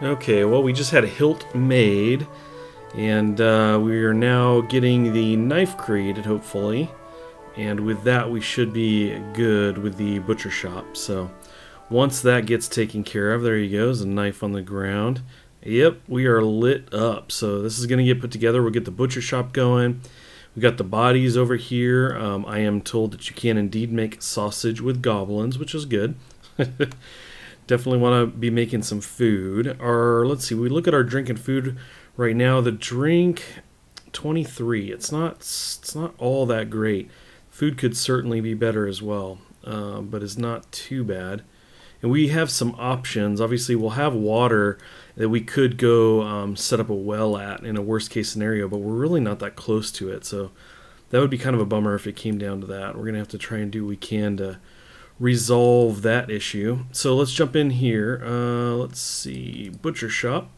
Okay, well, we just had a hilt made, and we are now getting the knife created, hopefully. And with that, we should be good with the butcher shop. So once that gets taken care of, there you go, there's a knife on the ground. Yep, we are lit up. So this is going to get put together. We'll get the butcher shop going. We got the bodies over here. I am told that you can indeed make sausage with goblins, which is good. Definitely want to be making some food. Let's see, we look at our drink and food right now. The drink, 23. It's not all that great. Food could certainly be better as well, but it's not too bad. And we have some options. Obviously, we'll have water that we could go set up a well at in a worst case scenario, but we're really not that close to it. So that would be kind of a bummer if it came down to that. We're going to have to try and do what we can to resolve that issue. So let's jump in here. Let's see, butcher shop.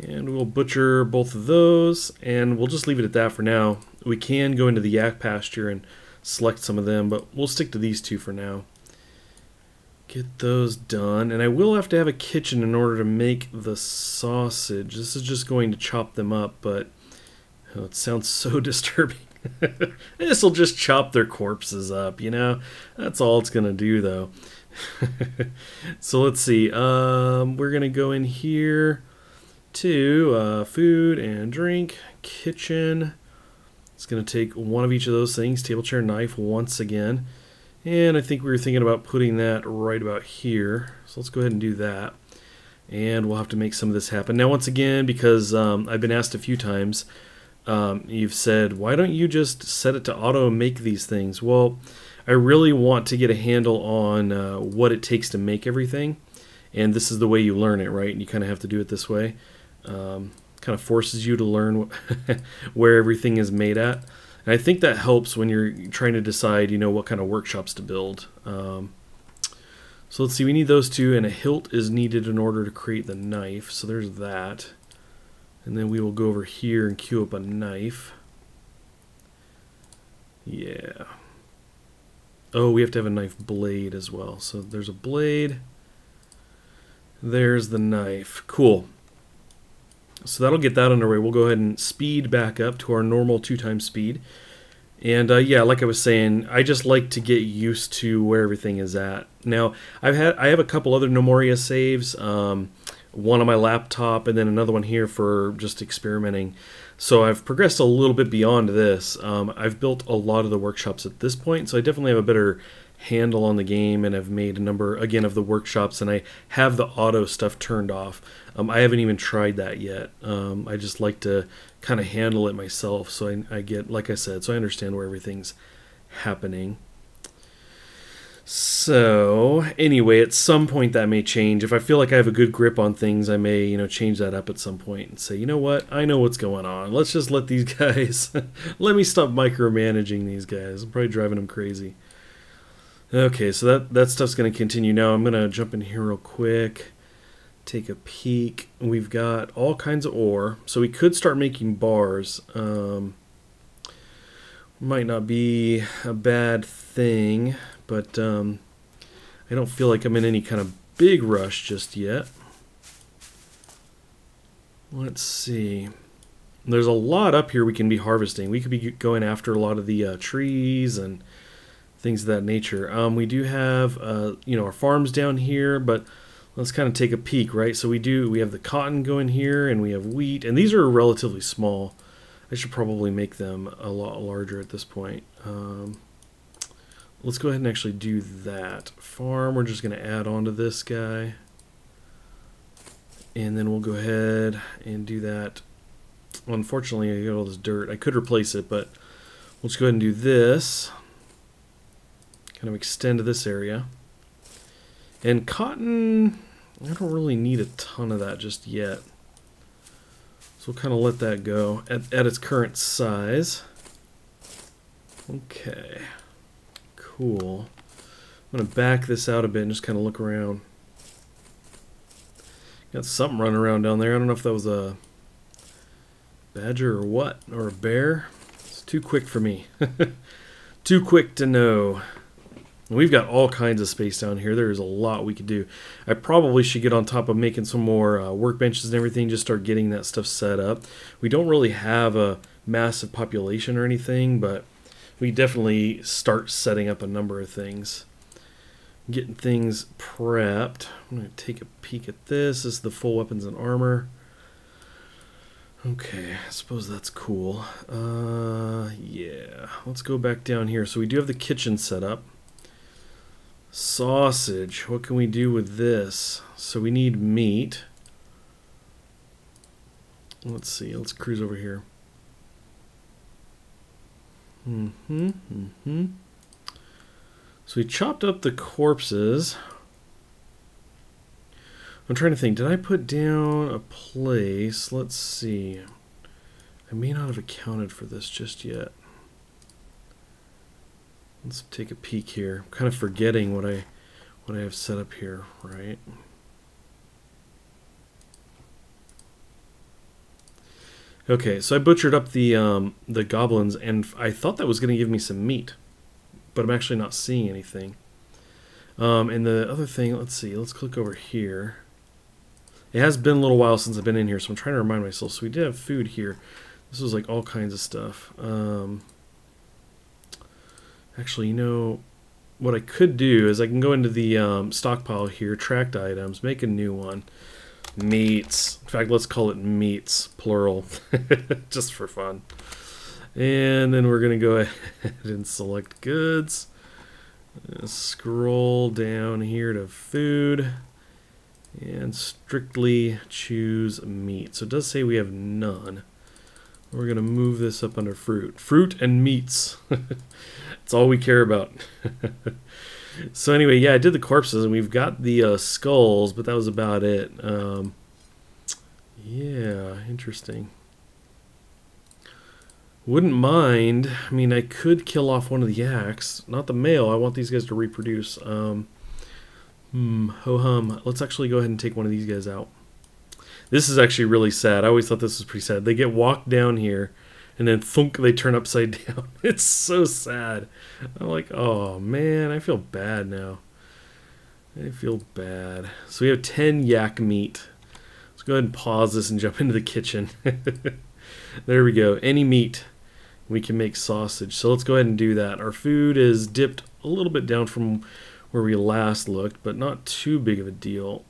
And we'll butcher both of those, and we'll just leave it at that for now. We can go into the yak pasture and select some of them, but we'll stick to these two for now. Get those done, and I will have to have a kitchen in order to make the sausage. This is just going to chop them up, but oh, it sounds so disturbing. This will just chop their corpses up, you know? That's all it's going to do, though. So let's see. We're going to go in here to food and drink, kitchen. It's going to take one of each of those things, table, chair, knife once again. And I think we were thinking about putting that right about here. So let's go ahead and do that. And we'll have to make some of this happen. Now, once again, because I've been asked a few times, you've said, why don't you just set it to auto make these things? Well, I really want to get a handle on what it takes to make everything. And this is the way you learn it, right? And you kind of have to do it this way. Kind of forces you to learn where everything is made at. And I think that helps when you're trying to decide, you know, what kind of workshops to build. So let's see, we need those two, and a hilt is needed in order to create the knife. So there's that. And then we will go over here and queue up a knife. Yeah. Oh, we have to have a knife blade as well. So there's a blade. There's the knife. Cool. So that'll get that underway. We'll go ahead and speed back up to our normal 2x speed. And yeah, like I was saying, I just like to get used to where everything is at. Now, I have a couple other Gnomoria saves, one on my laptop and then another one here for just experimenting. So I've progressed a little bit beyond this. I've built a lot of the workshops at this point, so I definitely have a better handle on the game, and I've made a number, again, of the workshops, and I have the auto stuff turned off. I haven't even tried that yet. I just like to kind of handle it myself, so I get, like I said, so I understand where everything's happening. So anyway, at some point that may change. If I feel like I have a good grip on things, I may, you know, change that up at some point and say, you know what, I know what's going on. Let's just let these guys, let me stop micromanaging these guys. I'm probably driving them crazy. Okay, so that stuff's going to continue now. I'm going to jump in here real quick, take a peek. We've got all kinds of ore, so we could start making bars. Might not be a bad thing, but I don't feel like I'm in any kind of big rush just yet. Let's see. There's a lot up here we can be harvesting. We could be going after a lot of the trees and things of that nature. We do have, you know, our farms down here, but let's kind of take a peek, right? So we have the cotton going here, and we have wheat, and these are relatively small. I should probably make them a lot larger at this point. Let's go ahead and actually do that. Farm, we're just going to add on to this guy. And then we'll go ahead and do that. Well, unfortunately, I got all this dirt. I could replace it, but let's go ahead and do this. Kind of extend to this area. And cotton, I don't really need a ton of that just yet. So we'll kind of let that go at its current size. Okay. Cool. I'm going to back this out a bit and just kind of look around. Got something running around down there. I don't know if that was a badger or what, or a bear. It's too quick for me. Too quick to know. We've got all kinds of space down here. There's a lot we could do. I probably should get on top of making some more workbenches and everything, just start getting that stuff set up. We don't really have a massive population or anything, but we definitely start setting up a number of things. Getting things prepped. I'm going to take a peek at this. This is the full weapons and armor. Okay, I suppose that's cool. Yeah, let's go back down here. So we do have the kitchen set up. Sausage, what can we do with this? So we need meat. Let's see, let's cruise over here. So we chopped up the corpses. I'm trying to think, did I put down a place? Let's see. I may not have accounted for this just yet. Let's take a peek here. I'm kind of forgetting what I have set up here, right? Okay, so I butchered up the goblins, and I thought that was going to give me some meat, but I'm actually not seeing anything. And the other thing, let's see, let's click over here. It has been a little while since I've been in here, so I'm trying to remind myself. So we did have food here. This was like all kinds of stuff. Actually, you know, what I could do is I can go into the stockpile here, tracked items, make a new one. Meats. In fact, let's call it meats, plural, just for fun. And then we're going to go ahead and select goods. Scroll down here to food. And strictly choose meat. So it does say we have none. We're going to move this up under fruit. Fruit and meats. That's all we care about. So anyway, yeah, I did the corpses, and we've got the skulls, but that was about it. Yeah, interesting. Wouldn't mind. I mean, I could kill off one of the yaks. Not the male. I want these guys to reproduce. Ho-hum. Let's actually go ahead and take one of these guys out. This is actually really sad. I always thought this was pretty sad. They get walked down here, and then thunk, they turn upside down. It's so sad. I'm like, oh man, I feel bad now. I feel bad. So we have 10 yak meat. Let's go ahead and pause this and jump into the kitchen. There we go. Any meat, we can make sausage. So let's go ahead and do that. Our food is dipped a little bit down from where we last looked, but not too big of a deal.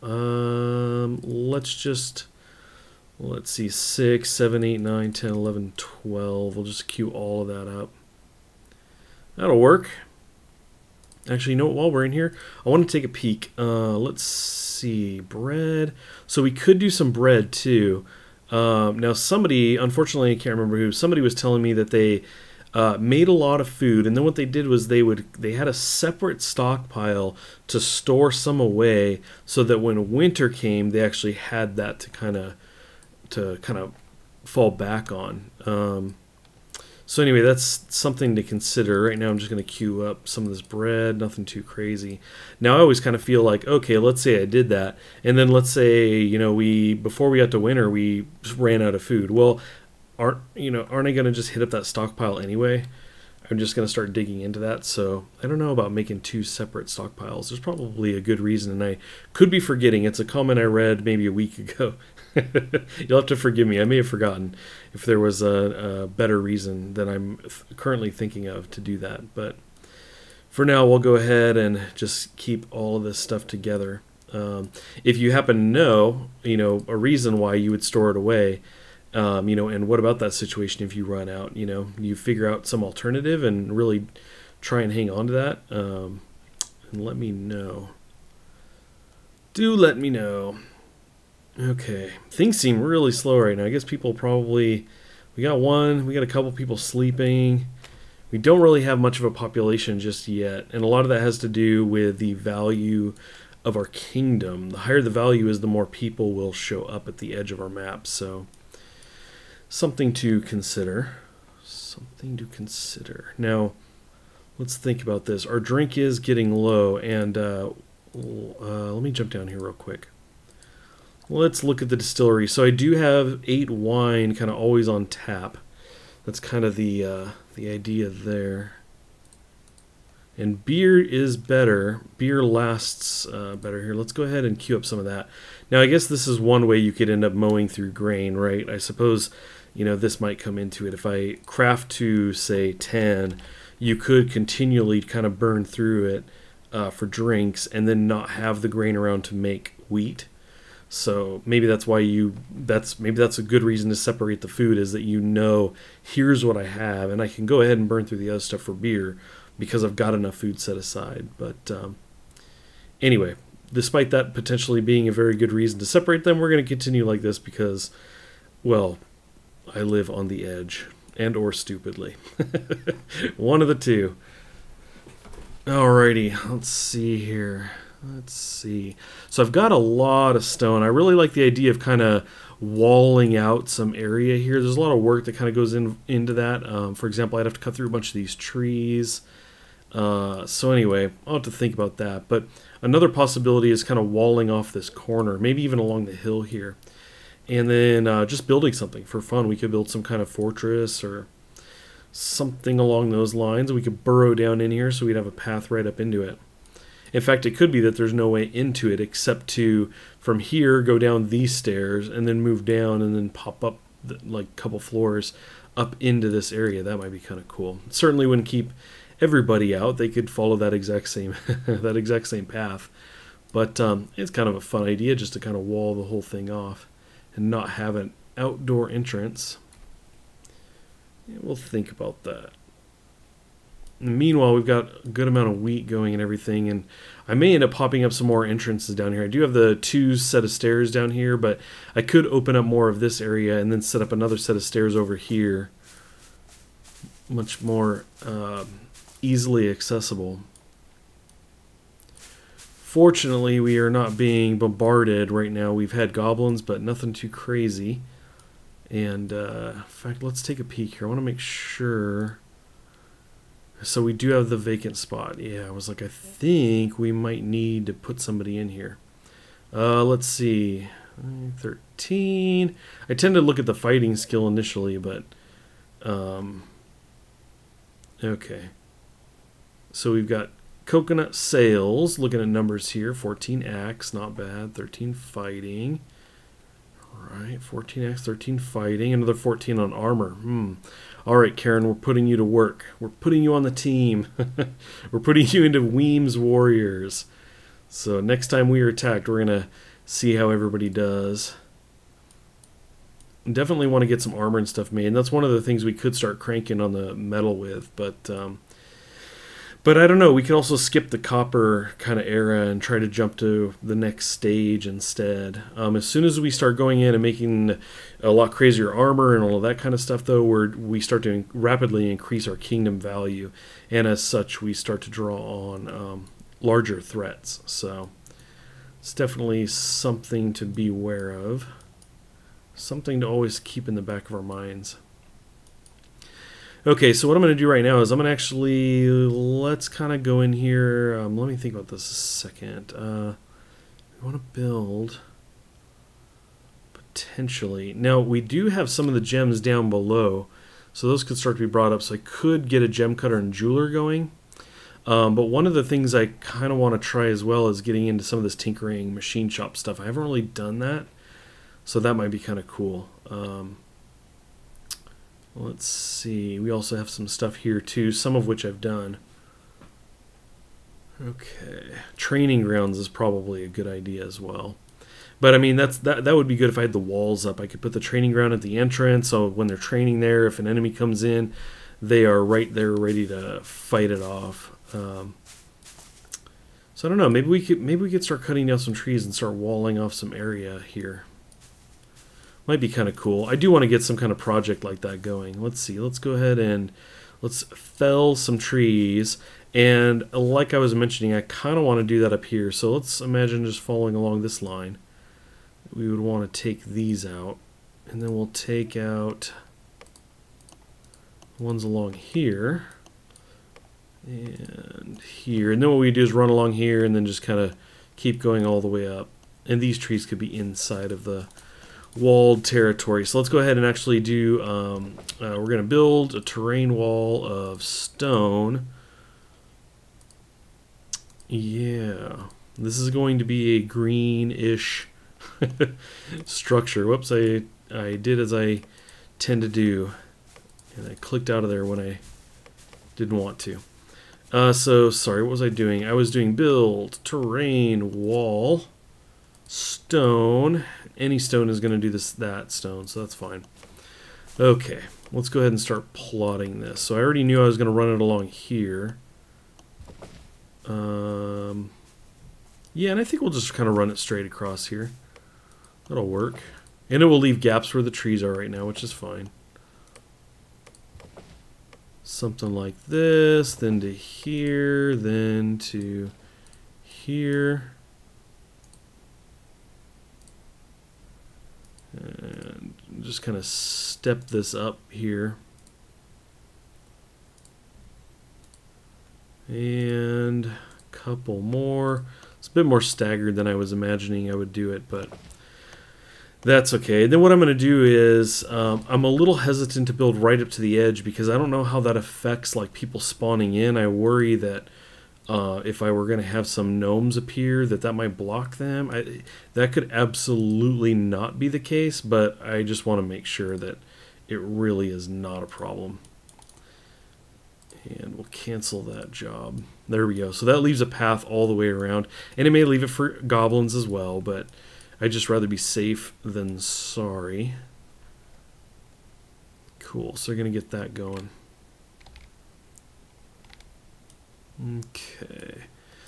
Let's see, 6, 7, 8, 9, 10, 11, 12. We'll just queue all of that up. That'll work. Actually, you know what, while we're in here, I want to take a peek. Let's see, bread. So we could do some bread too. Now somebody, unfortunately I can't remember who, somebody was telling me that they made a lot of food, and then what they did was they had a separate stockpile to store some away, so that when winter came, they actually had that to kind of fall back on. So anyway, that's something to consider. Right now I'm just going to queue up some of this bread, nothing too crazy. Now I always kind of feel like, okay, let's say I did that, and then let's say, you know, before we got to winter, we ran out of food. Well, aren't I going to just hit up that stockpile anyway? I'm just going to start digging into that. So I don't know about making 2 separate stockpiles. There's probably a good reason, and I could be forgetting. It's a comment I read maybe a week ago. You'll have to forgive me. I may have forgotten if there was a better reason than I'm currently thinking of to do that. But for now, we'll go ahead and just keep all of this stuff together. If you happen to know, a reason why you would store it away, and what about that situation if you run out? You figure out some alternative and really try and hang on to that. And let me know. Do let me know. Okay, things seem really slow right now. I guess people probably, we got a couple people sleeping. We don't really have much of a population just yet, and a lot of that has to do with the value of our kingdom. The higher the value is, the more people will show up at the edge of our map. So something to consider. Something to consider. Now, let's think about this. Our drink is getting low, and let me jump down here real quick. Let's look at the distillery. So I do have 8 wine kind of always on tap. That's kind of the idea there. And beer is better. Beer lasts better here. Let's go ahead and queue up some of that. Now, I guess this is one way you could end up mowing through grain, right? I suppose, you know, this might come into it. If I craft to, say, 10, you could continually kind of burn through it for drinks and then not have the grain around to make wheat. So maybe that's why maybe that's a good reason to separate the food, is that, you know, here's what I have, and I can go ahead and burn through the other stuff for beer because I've got enough food set aside. But anyway, despite that potentially being a very good reason to separate them, we're going to continue like this because, well, I live on the edge, and or stupidly. One of the two. Alrighty, let's see here. Let's see. So I've got a lot of stone. I really like the idea of kind of walling out some area here. There's a lot of work that kind of goes into that. For example, I'd have to cut through a bunch of these trees. So anyway, I'll have to think about that. But another possibility is kind of walling off this corner, maybe even along the hill here. And then just building something for fun. We could build some kind of fortress or something along those lines. We could burrow down in here so we'd have a path right up into it. In fact, it could be that there's no way into it except to, from here, go down these stairs and then move down and then pop up like a couple floors up into this area. That might be kind of cool. It certainly wouldn't keep everybody out. They could follow that exact same that exact same path. But it's kind of a fun idea just to kind of wall the whole thing off and not have an outdoor entrance. Yeah, we'll think about that. Meanwhile, we've got a good amount of wheat going and everything, and I may end up popping up some more entrances down here. I do have the 2 set of stairs down here, but I could open up more of this area and then set up another set of stairs over here. Much more easily accessible. Fortunately, we are not being bombarded right now. We've had goblins, but nothing too crazy. And in fact, let's take a peek here. I want to make sure. So we do have the vacant spot. Yeah, I was like, I think we might need to put somebody in here. Let's see. 13. I tend to look at the fighting skill initially, but okay. So we've got coconut sales. Looking at numbers here. 14 axe, not bad. 13 fighting. All right, 14 axe, 13 fighting. Another 14 on armor. All right, Karen, we're putting you to work. We're putting you on the team. We're putting you into Weem's Warriors. So next time we are attacked, we're going to see how everybody does. Definitely want to get some armor and stuff made. And that's one of the things we could start cranking on the metal with. But I don't know. We could also skip the copper kind of era and try to jump to the next stage instead. As soon as we start going in and making a lot crazier armor and all of that kind of stuff, though, we start to rapidly increase our kingdom value. And as such, we start to draw on larger threats. So it's definitely something to be aware of. Something to always keep in the back of our minds. Okay, so what I'm going to do right now is I'm going to actually, let's kind of go in here. Let me think about this a second. We want to build, potentially. Now, we do have some of the gems down below, so those could start to be brought up. So I could get a gem cutter and jeweler going. But one of the things I kind of want to try as well is getting into some of this tinkering machine shop stuff. I haven't really done that, so that might be kind of cool. Let's see. We also have some stuff here too, some of which I've done. Okay. Training grounds is probably a good idea as well. But I mean, that would be good if I had the walls up. I could put the training ground at the entrance, so when they're training there, if an enemy comes in, they are right there ready to fight it off. So I don't know. Maybe we could start cutting down some trees and start walling off some area here. Might be kind of cool. I do want to get some kind of project like that going. Let's see. Let's go ahead and let's fell some trees. And like I was mentioning, I kind of want to do that up here. So let's imagine just following along this line. We would want to take these out. And then we'll take out ones along here. And here. And then what we do is run along here and then just kind of keep going all the way up. And these trees could be inside of the walled territory. So let's go ahead and actually do, we're going to build a terrain wall of stone. Yeah, this is going to be a greenish structure. Whoops, I did as I tend to do, and I clicked out of there when I didn't want to. So, sorry, what was I doing? I was doing build, terrain, wall, stone. Any stone is going to do that stone, so that's fine. Okay, let's go ahead and start plotting this. So I already knew I was going to run it along here. Yeah, and I think we'll just kind of run it straight across here. That'll work. And it will leave gaps where the trees are right now, which is fine. Something like this, then to here, then to here. And just kind of step this up here. And a couple more. It's a bit more staggered than I was imagining I would do it, but that's okay. Then what I'm going to do is I'm a little hesitant to build right up to the edge because I don't know how that affects like people spawning in. I worry that if I were going to have some gnomes appear, that might block them. That could absolutely not be the case, but I just want to make sure that it really is not a problem. And we'll cancel that job. There we go. So that leaves a path all the way around. And it may leave it for goblins as well, but I'd just rather be safe than sorry. Cool. So we're going to get that going. Okay.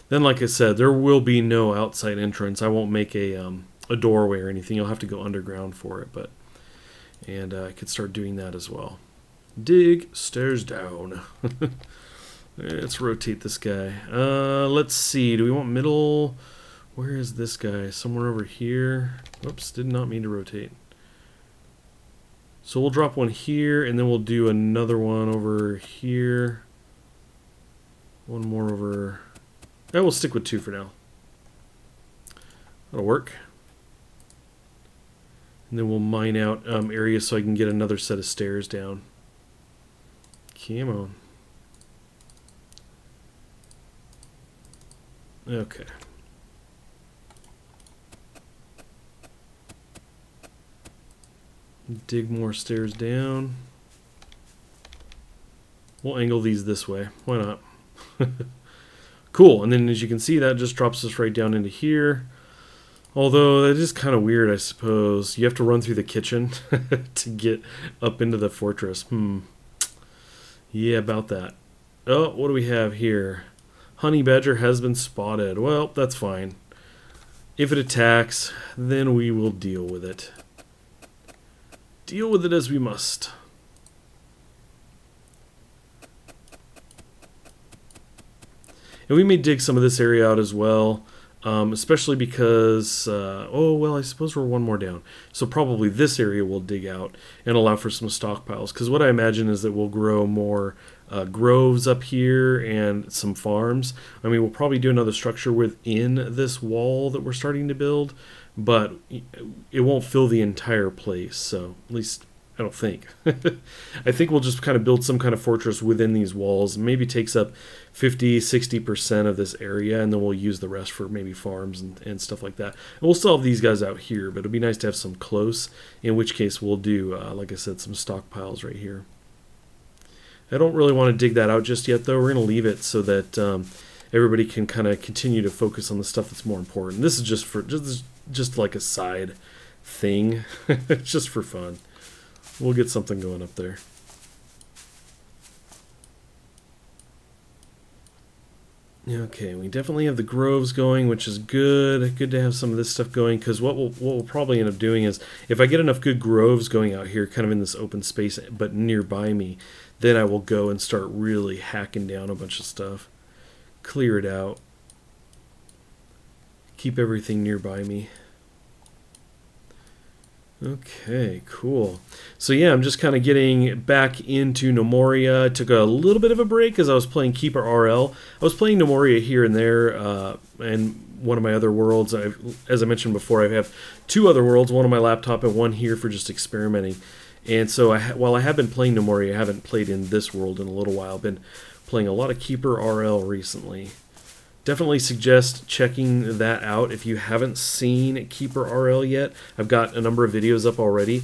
Then, like I said, there will be no outside entrance. I won't make a doorway or anything. You'll have to go underground for it. And I could start doing that as well. Dig stairs down. Let's rotate this guy. Let's see. Do we want middle? Where is this guy? Somewhere over here. Whoops, did not mean to rotate. So we'll drop one here, and then we'll do another one over here. One more over. I will stick with two for now. That'll work. And then we'll mine out areas so I can get another set of stairs down. Come on. Okay. Dig more stairs down. We'll angle these this way. Why not? Cool. And then as you can see, that just drops us right down into here. Although that is kind of weird, I suppose. You have to run through the kitchen to get up into the fortress. Yeah, about that. Oh, what do we have here? Honey badger has been spotted. Well, that's fine. If it attacks, then we will deal with it. Deal with it as we must. And we may dig some of this area out as well, especially because, oh, well, I suppose we're one more down. So probably this area we'll dig out and allow for some stockpiles. Because what I imagine is that we'll grow more groves up here and some farms. I mean, we'll probably do another structure within this wall that we're starting to build, but it won't fill the entire place. So at least I don't think. I think we'll just kind of build some kind of fortress within these walls. Maybe takes up 50-60% of this area, and then we'll use the rest for maybe farms and stuff like that. And we'll still have these guys out here, but it'd be nice to have some close, in which case we'll do, like I said, some stockpiles right here. I don't really want to dig that out just yet, though. We're going to leave it so that everybody can kind of continue to focus on the stuff that's more important. This is just for just like a side thing, just for fun. We'll get something going up there. Okay, we definitely have the groves going, which is good. Good to have some of this stuff going, because what we'll probably end up doing is, if I get enough good groves going out here, kind of in this open space, but nearby me, then I will go and start really hacking down a bunch of stuff. Clear it out. Keep everything nearby me. Okay, cool. So yeah, I'm just kind of getting back into Gnomoria. I took a little bit of a break as I was playing Keeper RL. I was playing Gnomoria here and there, and one of my other worlds. As I mentioned before, I have two other worlds, one on my laptop and one here for just experimenting. And so while I have been playing Gnomoria, I haven't played in this world in a little while. I've been playing a lot of Keeper RL recently. Definitely suggest checking that out if you haven't seen Keeper RL yet. I've got a number of videos up already.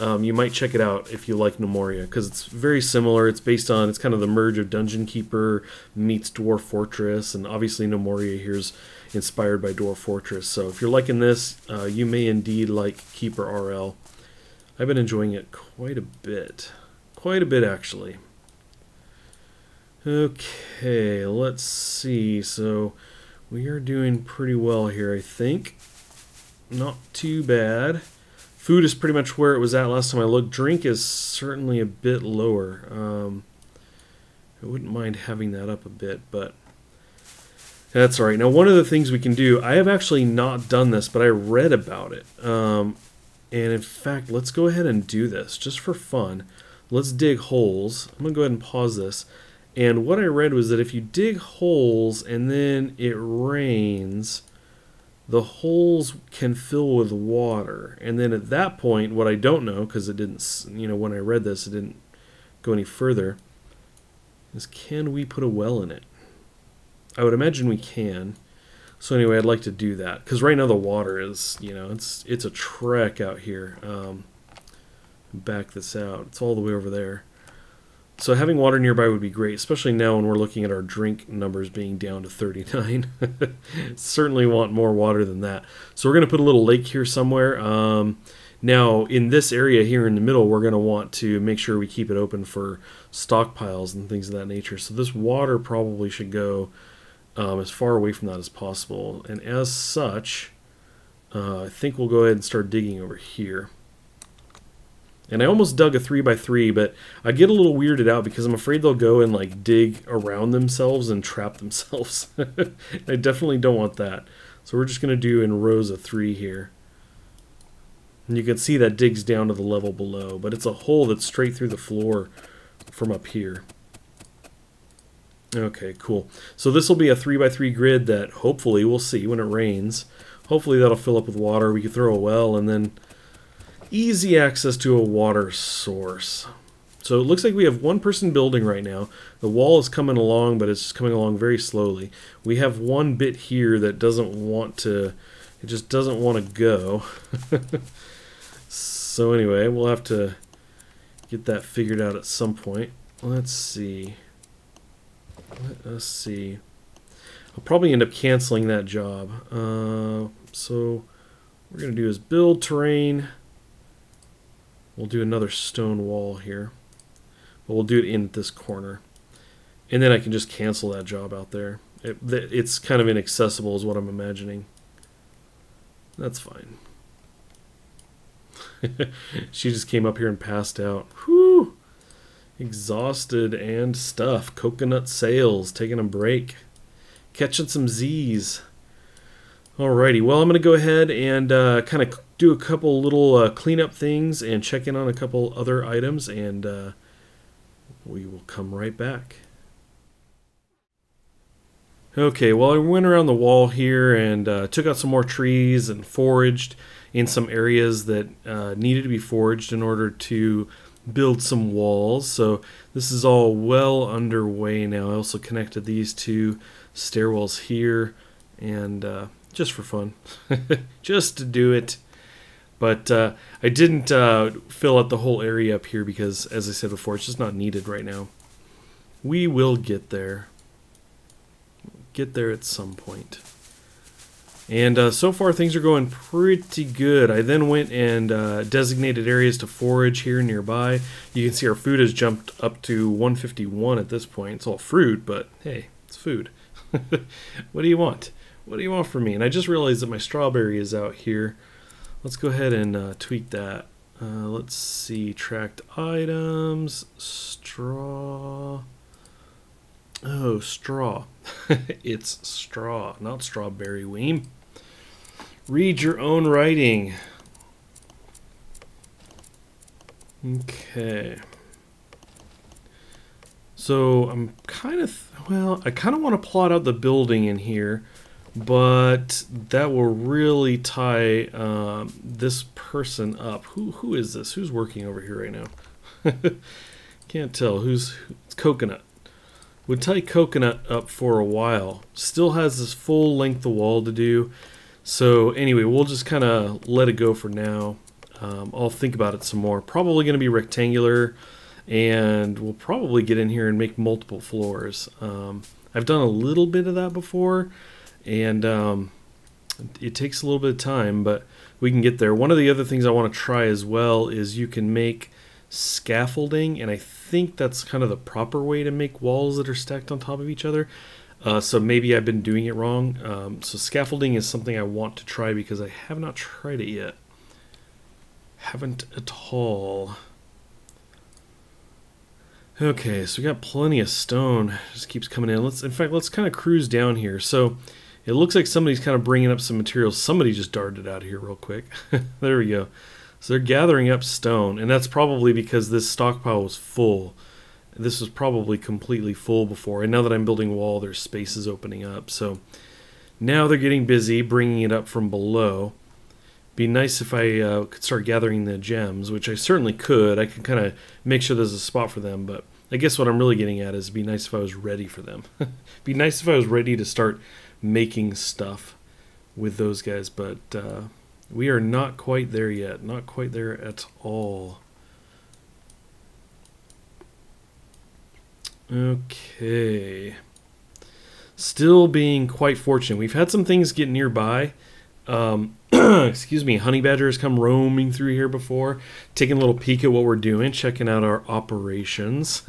You might check it out if you like Gnomoria, because it's very similar. It's based on, it's kind of the merge of Dungeon Keeper meets Dwarf Fortress, and obviously Gnomoria here is inspired by Dwarf Fortress. So if you're liking this, you may indeed like Keeper RL. I've been enjoying it quite a bit. Quite a bit, actually. Okay, let's see. So we are doing pretty well here, I think. Not too bad. Food is pretty much where it was at last time I looked. Drink is certainly a bit lower. I wouldn't mind having that up a bit, but that's all right. Now, one of the things we can do, I have actually not done this, but I read about it. And in fact, let's go ahead and do this just for fun. Let's dig holes. I'm going to go ahead and pause this. And what I read was that if you dig holes and then it rains, the holes can fill with water. And then at that point, what I don't know, because it didn't, you know, when I read this, it didn't go any further, is can we put a well in it? I would imagine we can. So anyway, I'd like to do that. Because right now the water is, you know, it's a trek out here. Back this out. It's all the way over there. So having water nearby would be great, especially now when we're looking at our drink numbers being down to 39. Certainly want more water than that. So we're going to put a little lake here somewhere. Now, in this area here in the middle, we're going to want to make sure we keep it open for stockpiles and things of that nature. So this water probably should go as far away from that as possible. And as such, I think we'll go ahead and start digging over here. And I almost dug a 3x3, but I get a little weirded out because I'm afraid they'll go and like dig around themselves and trap themselves. I definitely don't want that. So we're just going to do in rows of 3 here. And you can see that digs down to the level below, but it's a hole that's straight through the floor from up here. Okay, cool. So this will be a 3x3 grid that hopefully we'll see when it rains. Hopefully that'll fill up with water. We can throw a well and then easy access to a water source. So it looks like we have one person building right now. The wall is coming along, but it's just coming along very slowly. We have one bit here that doesn't want to, it just doesn't want to go. So anyway, we'll have to get that figured out at some point. Let's see. Let us see. I'll probably end up canceling that job. So what we're going to do is build terrain. We'll do another stone wall here. But we'll do it in this corner. And then I can just cancel that job out there. It's kind of inaccessible is what I'm imagining. That's fine. She just came up here and passed out. Whew! Exhausted and stuff. Coconut sails. Taking a break. Catching some Z's. Alrighty, well, I'm going to go ahead and kind of do a couple little cleanup things and check in on a couple other items, and we will come right back. Okay, well, I went around the wall here and took out some more trees and foraged in some areas that needed to be foraged in order to build some walls. So this is all well underway now. I also connected these two stairwells here, and just for fun, just to do it. But I didn't fill out the whole area up here because, as I said before, it's just not needed right now. We will get there. Get there at some point. And so far things are going pretty good. I then went and designated areas to forage here nearby. You can see our food has jumped up to 151 at this point. It's all fruit, but hey, it's food. What do you want? What do you want from me? And I just realized that my strawberry is out here. Let's go ahead and tweak that. Let's see, tracked items, straw. Oh, straw. It's straw, not strawberry, Weem. Read your own writing. Okay. So I'm kind of, well, I kind of want to plot out the building in here, but that will really tie this person up. Who is this? Who's working over here right now? Can't tell. It's Coconut. Would tie coconut up for a while. Still has this full length of wall to do. So anyway, we'll just kind of let it go for now. I'll think about it some more. Probably going to be rectangular, and we'll probably get in here and make multiple floors. I've done a little bit of that before, and it takes a little bit of time, but we can get there. One of the other things I want to try as well is you can make scaffolding, and I think that's kind of the proper way to make walls that are stacked on top of each other. So maybe I've been doing it wrong. So scaffolding is something I want to try because I have not tried it yet. Haven't at all. Okay, so we got plenty of stone. Just keeps coming in. In fact, let's kind of cruise down here. So it looks like somebody's kind of bringing up some materials. Somebody just darted out of here real quick. There we go. So they're gathering up stone, and that's probably because this stockpile was full. This was probably completely full before, and now that I'm building a wall, there's spaces opening up. So now they're getting busy bringing it up from below. Be nice if I could start gathering the gems, which I certainly could. I could kind of make sure there's a spot for them, but I guess what I'm really getting at is it'd be nice if I was ready for them. Be nice if I was ready to start making stuff with those guys, but we are not quite there yet. Not quite there at all. Okay. Still being quite fortunate. We've had some things get nearby. Excuse me, honey badgers come roaming through here before, taking a little peek at what we're doing, checking out our operations,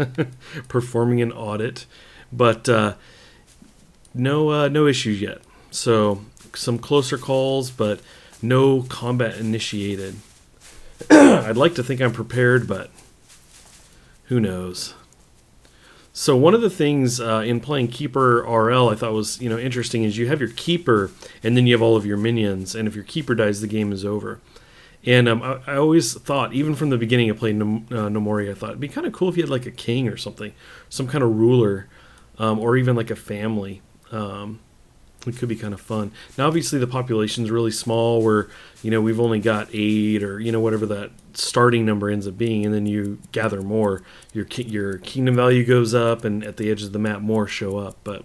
performing an audit, but no issues yet. So some closer calls, but no combat initiated. I'd like to think I'm prepared, but who knows. So one of the things in playing Keeper RL I thought was interesting is you have your Keeper and then you have all of your minions, and if your Keeper dies, the game is over. And I always thought, even from the beginning of playing Gnomoria, I thought it'd be kind of cool if you had like a king or something, some kind of ruler, or even like a family. It could be kind of fun. Now, obviously, the population's really small. Where we've only got 8 or whatever that starting number ends up being, and then you gather more. Your kingdom value goes up, and at the edges of the map, more show up. But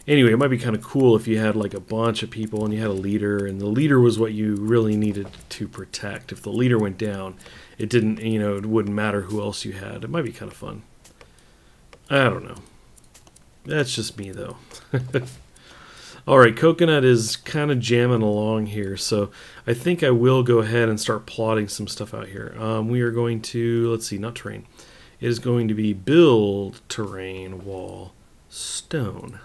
anyway, it might be kind of cool if you had like a bunch of people and you had a leader, and the leader was what you really needed to protect. If the leader went down, it didn't. It wouldn't matter who else you had. It might be kind of fun. I don't know. That's just me, though. Alright, coconut is kind of jamming along here, so I think I will go ahead and start plotting some stuff out here. We are going to, let's see, not terrain. It is going to be build, terrain, wall, stone.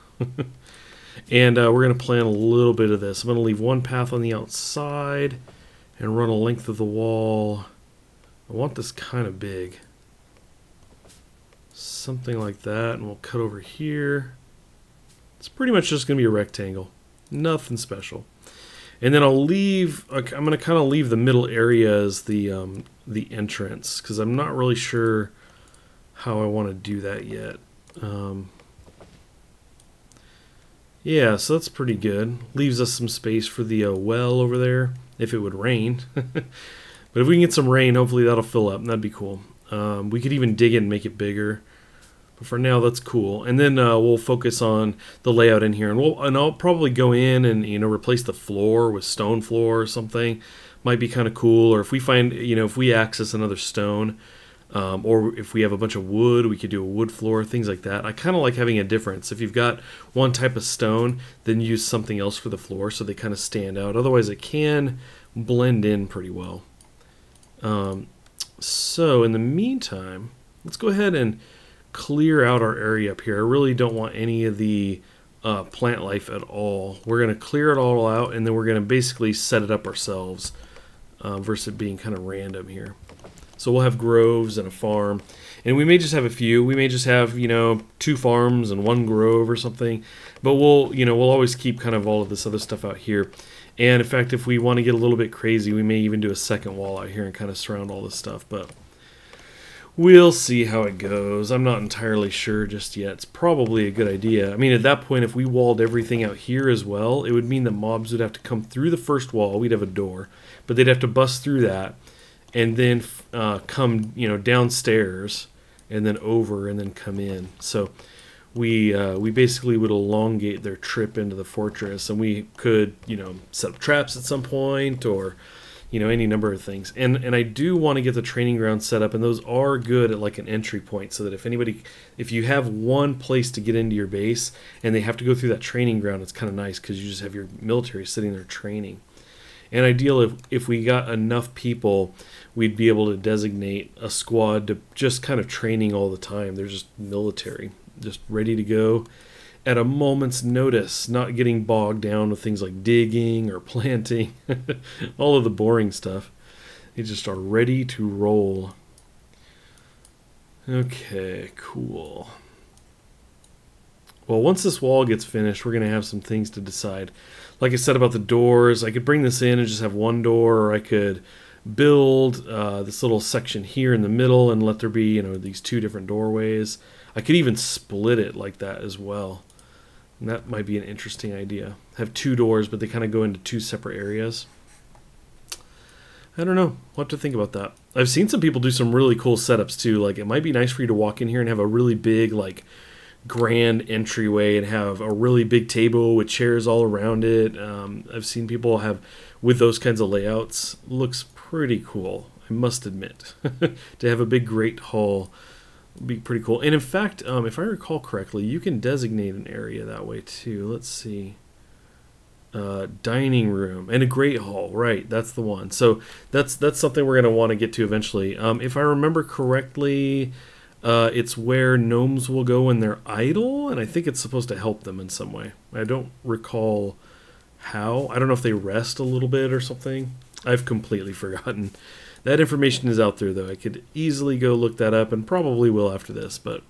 And we're going to plan a little bit of this. I'm going to leave one path on the outside and run a length of the wall. I want this kind of big. Something like that, and we'll cut over here. It's pretty much just going to be a rectangle. Nothing special. And then I'll leave, I'm going to kind of leave the middle area as the entrance, because I'm not really sure how I want to do that yet. Yeah, so that's pretty good. Leaves us some space for the well over there, if it would rain. But if we can get some rain, hopefully that'll fill up, and that'd be cool. We could even dig it and make it bigger. But for now, that's cool. And then we'll focus on the layout in here. And I'll probably go in and replace the floor with stone floor or something. Might be kind of cool. Or if we find, if we access another stone, or if we have a bunch of wood, we could do a wood floor, things like that. I kind of like having a difference. If you've got one type of stone, then use something else for the floor so they kind of stand out. Otherwise, it can blend in pretty well. So in the meantime, let's go ahead and clear out our area up here. I really don't want any of the plant life at all. We're going to clear it all out, and then we're going to basically set it up ourselves versus it being kind of random here. So we'll have groves and a farm, and we may just have a few. We may just have 2 farms and 1 grove or something. But we'll always keep kind of all of this other stuff out here. And in fact, if we want to get a little bit crazy, we may even do a second wall out here and kind of surround all this stuff. But we'll see how it goes. I'm not entirely sure just yet. It's probably a good idea. I mean, at that point, if we walled everything out here as well, it would mean that mobs would have to come through the first wall. We'd have a door, but they'd have to bust through that and then come, downstairs and then over and then come in. So we basically would elongate their trip into the fortress, and we could, you know, set up traps at some point, or, you know, any number of things. And I do want to get the training ground set up, and those are good at like an entry point, so that if you have one place to get into your base and they have to go through that training ground, it's kind of nice because you just have your military sitting there training. And ideal, if we got enough people, we'd be able to designate a squad to just kind of training all the time. They're just military, just ready to go at a moment's notice, not getting bogged down with things like digging or planting, all of the boring stuff. They just are ready to roll. Okay, cool. Well, once this wall gets finished, we're going to have some things to decide. Like I said about the doors, I could bring this in and just have one door, or I could build this little section here in the middle and let there be, you know, these two different doorways. I could even split it like that as well. And that might be an interesting idea. Have two doors, but they kind of go into two separate areas. I don't know. We'll have to think about that. I've seen some people do some really cool setups too. Like, it might be nice for you to walk in here and have a really big, like, grand entryway and have a really big table with chairs all around it. I've seen people have, with those kinds of layouts, looks pretty cool, I must admit. To have a big great hall would be pretty cool. And in fact, if I recall correctly, you can designate an area that way too. Let's see. Dining room and a great hall, right? That's the one. So that's something we're going to want to get to eventually. If I remember correctly, it's where gnomes will go when they're idle, and I think it's supposed to help them in some way. I don't recall how. I don't know if they rest a little bit or something. I've completely forgotten. That information is out there, though. I could easily go look that up, and probably will after this. But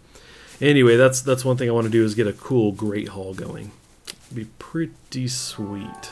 anyway, that's one thing I want to do, is get a cool great hall going. It'd be pretty sweet.